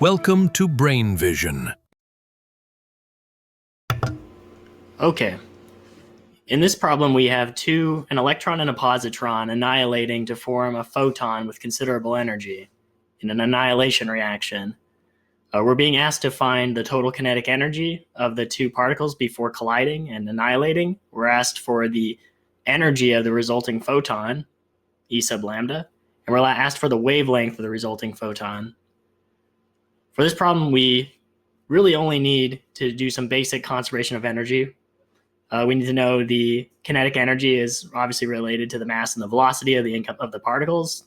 Welcome to Brain Vision. Okay. In this problem, we have an electron and a positron annihilating to form a photon with considerable energy in an annihilation reaction. We're being asked to find the total kinetic energy of the two particles before colliding and annihilating. We're asked for the energy of the resulting photon, E sub lambda, and we're asked for the wavelength of the resulting photon. For this problem, we really only need to do some basic conservation of energy. We need to know the kinetic energy is obviously related to the mass and the velocity of the particles,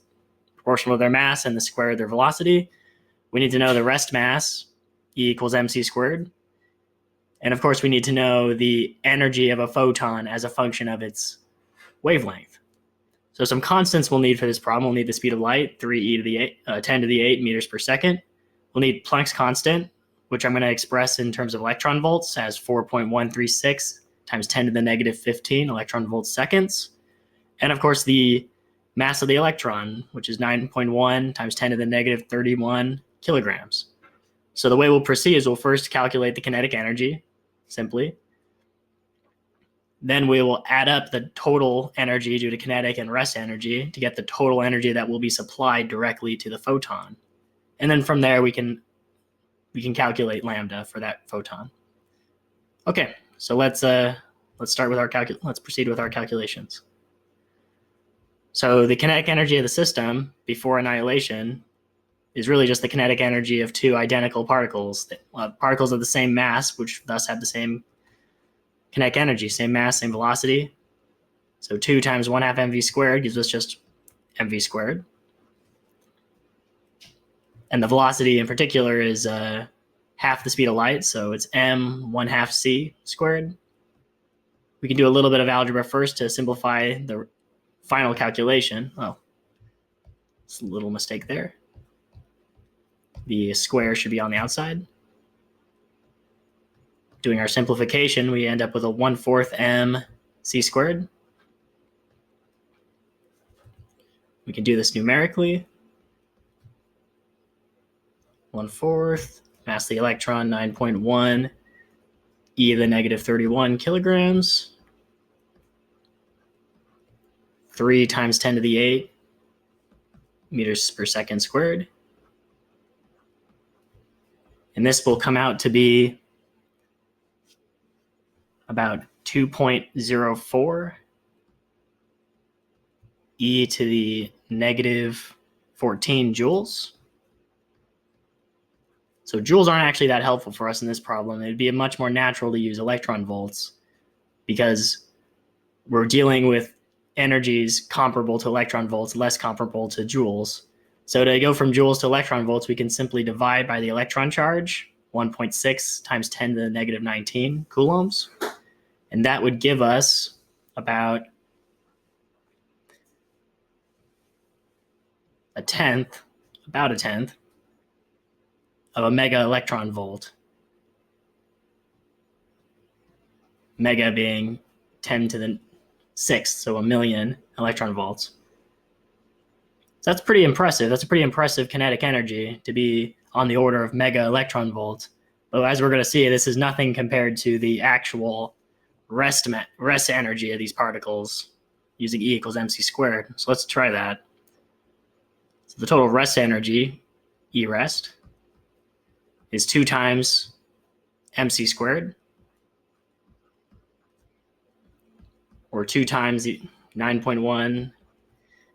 proportional to their mass and the square of their velocity. We need to know the rest mass, E equals mc squared. And of course, we need to know the energy of a photon as a function of its wavelength. So some constants we'll need for this problem. We'll need the speed of light, 3 10 to the 8 meters per second. We'll need Planck's constant, which I'm going to express in terms of electron volts as 4.136 times 10 to the negative 15 electron volts seconds. And of course, the mass of the electron, which is 9.1 times 10 to the negative 31 kilograms. So the way we'll proceed is we'll first calculate the kinetic energy, simply. Then we will add up the total energy due to kinetic and rest energy to get the total energy that will be supplied directly to the photon. And then from there, we can calculate lambda for that photon. Okay, so let's start with let's proceed with our calculations. So the kinetic energy of the system before annihilation is really just the kinetic energy of two identical particles, particles of the same mass, which thus have the same kinetic energy, same mass, same velocity. So 2 times 1/2 mv squared gives us just mv squared. And the velocity in particular is half the speed of light, so it's m 1/2 c squared. We can do a little bit of algebra first to simplify the final calculation. Oh, it's a little mistake there. The square should be on the outside. Doing our simplification, we end up with a 1/4 m c squared. We can do this numerically. 1/4, mass of the electron, 9.1, e to the negative 31 kilograms. 3 times 10 to the 8 meters per second squared. And this will come out to be about 2.04 e to the negative 14 joules. So joules aren't actually that helpful for us in this problem. It'd be much more natural to use electron volts because we're dealing with energies comparable to electron volts, less comparable to joules. So to go from joules to electron volts, we can simply divide by the electron charge, 1.6 times 10 to the negative 19 coulombs. And that would give us about a tenth of a mega electron volt. Mega being 10 to the 6th, so a million electron volts. So that's pretty impressive. That's a pretty impressive kinetic energy to be on the order of mega electron volts. But as we're going to see, this is nothing compared to the actual rest energy of these particles using E equals mc squared. So let's try that. So the total rest energy, E rest, is 2 times mc squared, or 2 times 9.1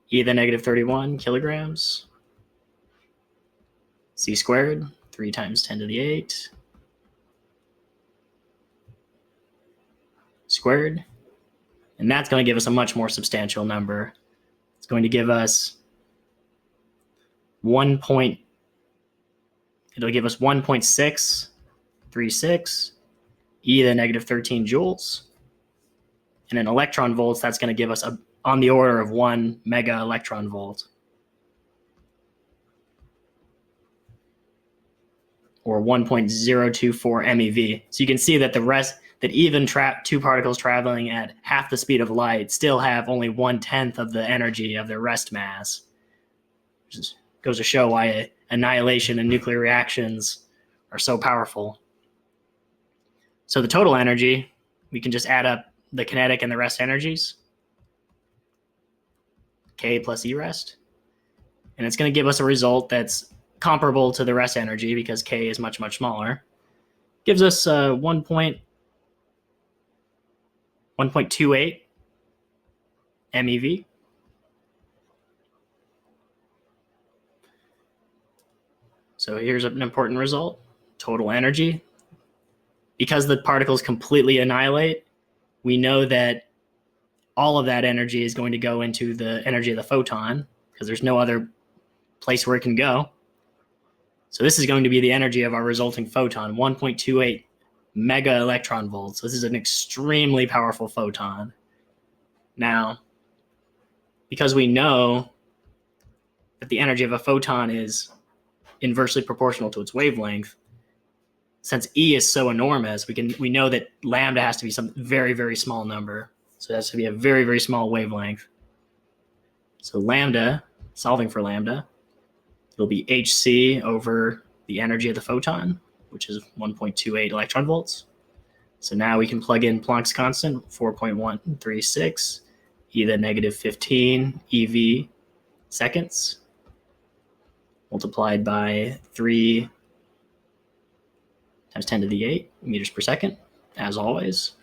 e to the negative 31 kilograms, c squared, 3 times 10 to the 8 squared. And that's going to give us a much more substantial number. It's going to give us 1.636 e to the negative 13 joules. And in electron volts, that's going to give us on the order of 1 mega electron volt, or 1.024 MeV. So you can see that even two particles traveling at half the speed of light still have only 1/10 of the energy of their rest mass. Which goes to show why annihilation and nuclear reactions are so powerful. So the total energy, we can just add up the kinetic and the rest energies, K plus E rest, and it's going to give us a result that's comparable to the rest energy because K is much, much smaller. Gives us 1.28 MeV. So here's an important result. Total energy. Because the particles completely annihilate, we know that all of that energy is going to go into the energy of the photon because there's no other place where it can go. So this is going to be the energy of our resulting photon, 1.28 mega electron volts. This is an extremely powerful photon. Now, because we know that the energy of a photon is inversely proportional to its wavelength, since E is so enormous, we know that lambda has to be some very, very small number. So it has to be a very, very small wavelength. So lambda, solving for lambda, it'll be hc over the energy of the photon, which is 1.28 electron volts. So now we can plug in Planck's constant, 4.136, e to the negative 15 eV seconds, multiplied by 3 times 10 to the 8 meters per second, as always.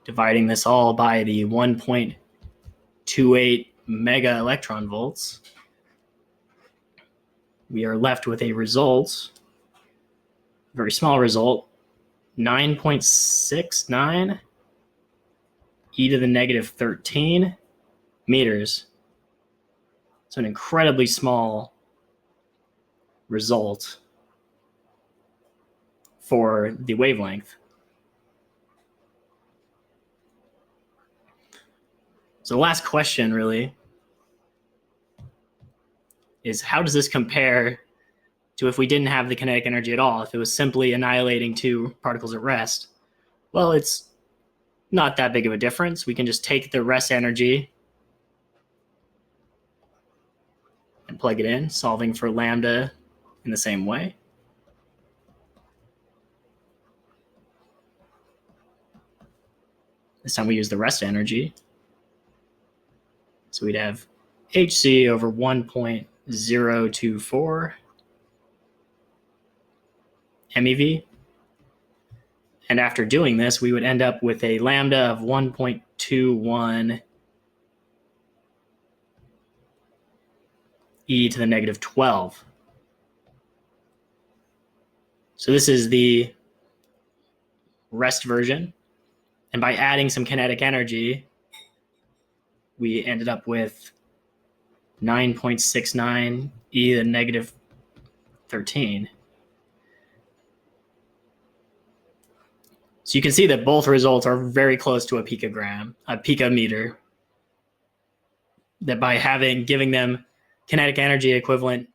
Dividing this all by the 1.28 mega electron volts, we are left with a result, very small result, 9.69 e to the negative 13 meters. So an incredibly small result for the wavelength. So the last question really is, how does this compare to if we didn't have the kinetic energy at all, if it was simply annihilating two particles at rest? Well, it's not that big of a difference. We can just take the rest energy and plug it in, solving for lambda in the same way. This time we use the rest energy. So we'd have hc over 1.024 MeV. And after doing this, we would end up with a lambda of 1.21 e to the negative 12. So this is the rest version. And by adding some kinetic energy, we ended up with 9.69 e to the negative 13. So you can see that both results are very close to a picometer. That by giving them kinetic energy equivalent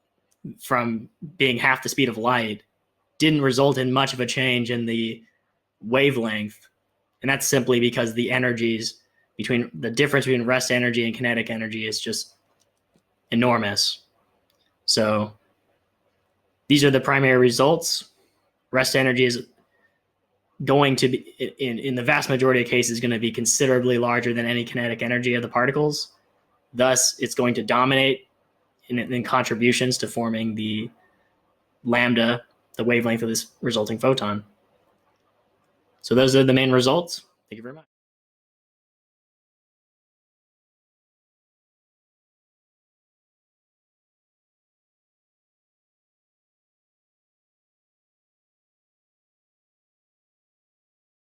from being half the speed of light didn't result in much of a change in the wavelength. And that's simply because the difference between rest energy and kinetic energy is just enormous. So these are the primary results. Rest energy is going to be, in the vast majority of cases, going to be considerably larger than any kinetic energy of the particles. Thus, it's going to dominate in contributions to forming the lambda, the wavelength of this resulting photon. So those are the main results. Thank you very much.